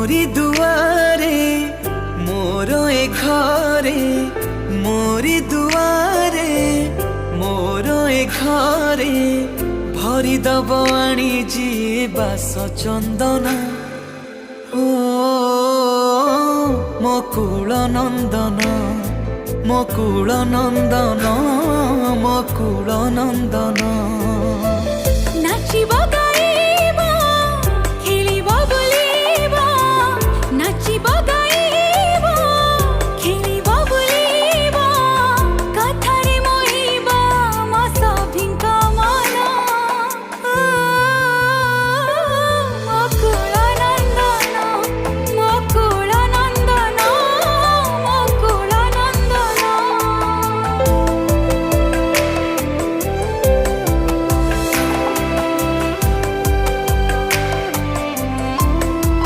मोरी दुआरे मोर ए घरे मोरी दुआरे मोर ए घरे भरी दब आनी जी बास चंदन ओ मकुल नंदन मकुल नंदन मकुल नंदन नाचिब